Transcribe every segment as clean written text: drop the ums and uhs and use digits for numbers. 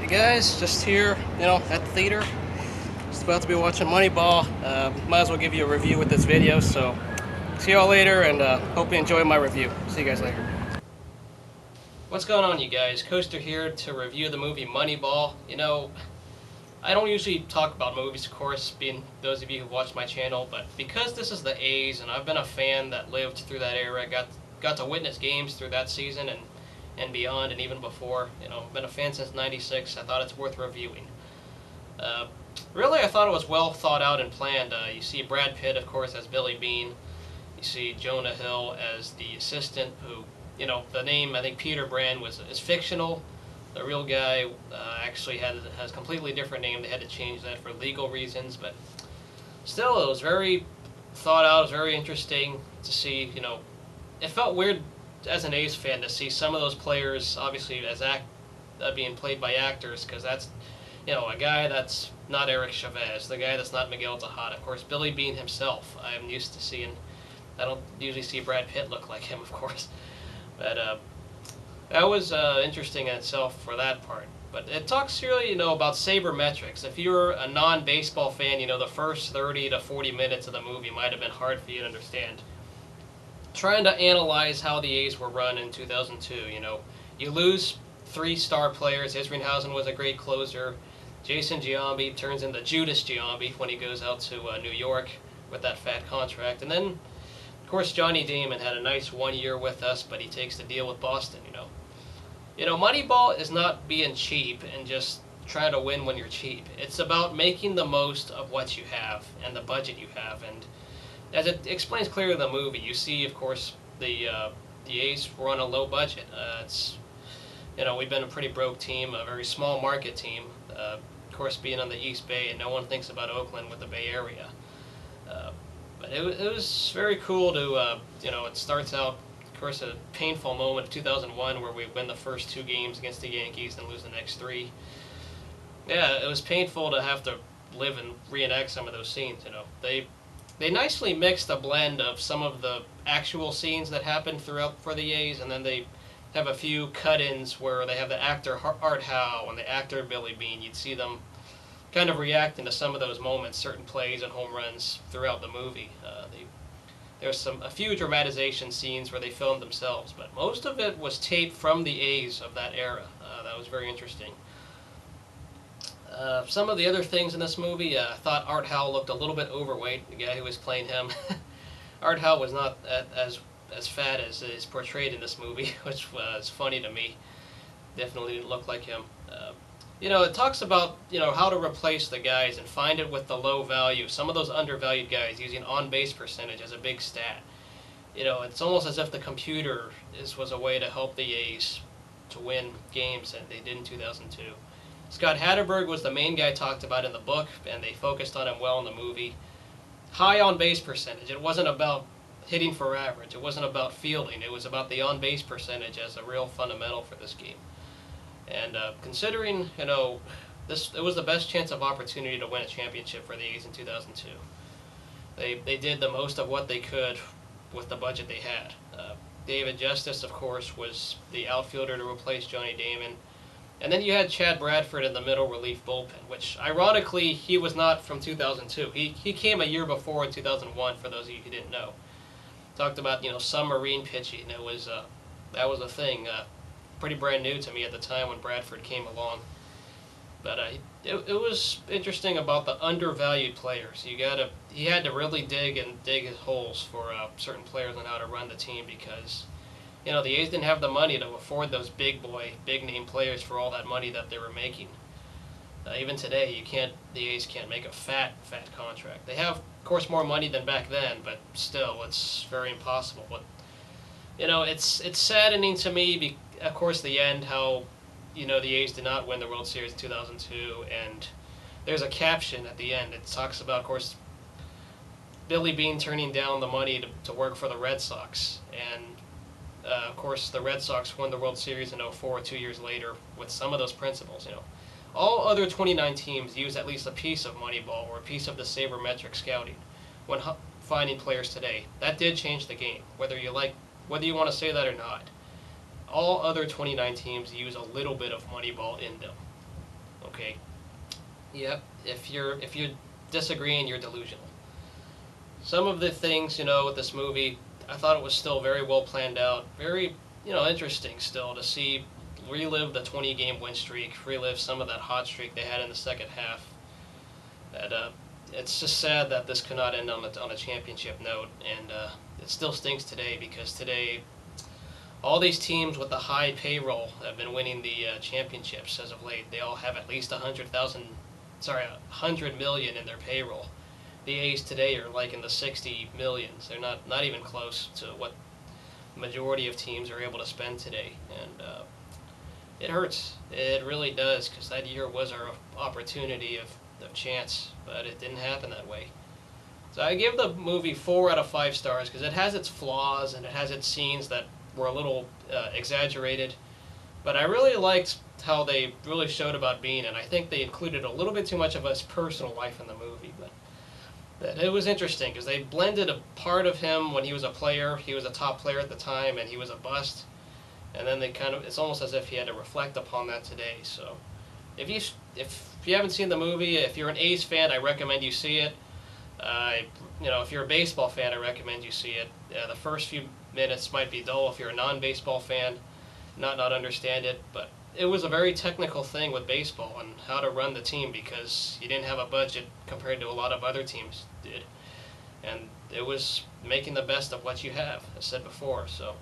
Hey guys, just here, at the theater. Just about to be watching Moneyball. Might as well give you a review with this video. So, see y'all later, and hope you enjoy my review. See you guys later. What's going on, you guys? Coaster here to review the movie Moneyball. I don't usually talk about movies, of course, being those of you who watch my channel, but because this is the A's, and I've been a fan that lived through that era, got to witness games through that season and beyond, and even before. Been a fan since '96. I thought it's worth reviewing. Uh, Really, I thought it was well thought out and planned. You see Brad Pitt, of course, as Billy Bean. You see Jonah Hill as the assistant, who, the name, I think Peter Brand is fictional. The real guy actually has a completely different name. They had to change that for legal reasons, but still, it was very thought out. It was very interesting to see. It felt weird as an A's fan to see some of those players, obviously, as being played by actors, because that's, a guy that's not Eric Chavez, the guy that's not Miguel Tejada. Of course, Billy Bean himself, I'm used to seeing. I don't usually see Brad Pitt look like him, of course, but that was interesting in itself for that part. But it talks really, about sabermetrics. If you're a non-baseball fan, the first 30 to 40 minutes of the movie might have been hard for you to understand. Trying to analyze how the A's were run in 2002, you lose three star players. Isringhausen was a great closer. Jason Giambi turns into Judas Giambi when he goes out to New York with that fat contract. And then, of course, Johnny Damon had a nice 1 year with us, but he takes the deal with Boston, Moneyball is not being cheap and just trying to win when you're cheap. It's about making the most of what you have and the budget you have. And as it explains clearly in the movie, you see, of course, the A's were on a low budget. We've been a pretty broke team, a very small market team. Of course, being on the East Bay, and no one thinks about Oakland with the Bay Area. But it was very cool to, it starts out, of course, a painful moment of 2001 where we win the first two games against the Yankees and lose the next three. Yeah, it was painful to have to live and reenact some of those scenes. They nicely mixed a blend of some of the actual scenes that happened throughout for the A's, and then they have a few cut-ins where they have the actor Art Howe and the actor Billy Bean. You'd see them kind of reacting to some of those moments, certain plays and home runs throughout the movie. There's a few dramatization scenes where they filmed themselves, but most of it was taped from the A's of that era. That was very interesting. Some of the other things in this movie, I thought Art Howe looked a little bit overweight, the guy who was playing him. Art Howe was not as fat as is portrayed in this movie, which was funny to me. Definitely didn't look like him. It talks about, how to replace the guys and find it with the low value. Some of those undervalued guys using on-base percentage as a big stat. It's almost as if the computer was a way to help the A's to win games that they did in 2002. Scott Hatterberg was the main guy talked about in the book, and they focused on him well in the movie. High on-base percentage. It wasn't about hitting for average. It wasn't about fielding. It was about the on-base percentage as a real fundamental for this game. And considering, it was the best chance of opportunity to win a championship for the A's in 2002. They did the most of what they could with the budget they had. David Justice, of course, was the outfielder to replace Johnny Damon. And then you had Chad Bradford in the middle relief bullpen, which, ironically, he was not from 2002. He came a year before in 2001, for those of you who didn't know. Talked about, submarine pitching. That was a thing. Pretty brand new to me at the time when Bradford came along. But it was interesting about the undervalued players. He had to really dig his holes for certain players on how to run the team, because the A's didn't have the money to afford those big name players for all that money that they were making. Even today, the A's can't make a fat contract. They have, of course, more money than back then, but still, it's very impossible. But it's saddening to me. Of course, the end, how the A's did not win the World Series in 2002, and there's a caption at the end. It talks about, of course, Billy Bean turning down the money to work for the Red Sox, and of course, the Red Sox won the World Series in '04, 2 years later, with some of those principles. All other 29 teams use at least a piece of Moneyball or a piece of the sabermetric scouting when finding players today. That did change the game, whether you want to say that or not. All other 29 teams use a little bit of Moneyball in them. Okay. Yep. If you're disagreeing, you're delusional. Some of the things, with this movie, I thought it was still very well planned out, very, interesting still to see relive the 20-game win streak, relive some of that hot streak they had in the second half. That it's just sad that this could not end on a championship note, and it still stinks today because today all these teams with the high payroll have been winning the championships as of late. They all have at least 100 million in their payroll. The A's today are like in the 60 millions. They're not even close to what the majority of teams are able to spend today, and it hurts. It really does, because that year was our opportunity of chance, but it didn't happen that way. So I give the movie 4 out of 5 stars because it has its flaws and it has its scenes that were a little exaggerated, but I really liked how they really showed about Bean, and I think they included a little bit too much of his personal life in the movie, but it was interesting because they blended a part of him when he was a player. He was a top player at the time, and he was a bust. And then it's almost as if he had to reflect upon that today. So if you haven't seen the movie, if you're an A's fan, I recommend you see it. If you're a baseball fan, I recommend you see it. The first few minutes might be dull if you're a non-baseball fan, not understand it, but it was a very technical thing with baseball and how to run the team because you didn't have a budget compared to a lot of other teams did. And it was making the best of what you have, as said before. So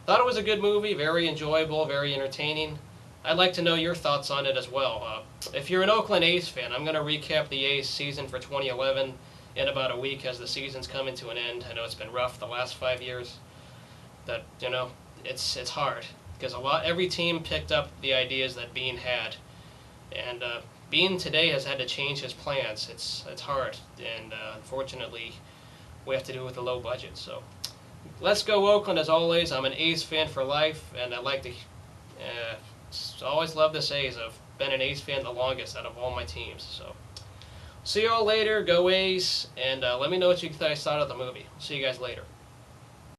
thought it was a good movie, very enjoyable, very entertaining. I'd like to know your thoughts on it as well. If you're an Oakland A's fan, I'm going to recap the A's season for 2011 in about a week as the season's coming to an end. I know it's been rough the last 5 years. That, it's hard because every team picked up the ideas that Bean had, and Bean today has had to change his plans. It's hard, and unfortunately, we have to do it with a low budget. So, let's go Oakland as always. I'm an A's fan for life, and I like to always love this A's. I've been an A's fan the longest out of all my teams. So, see you all later. Go A's, and let me know what you guys thought of the movie. See you guys later.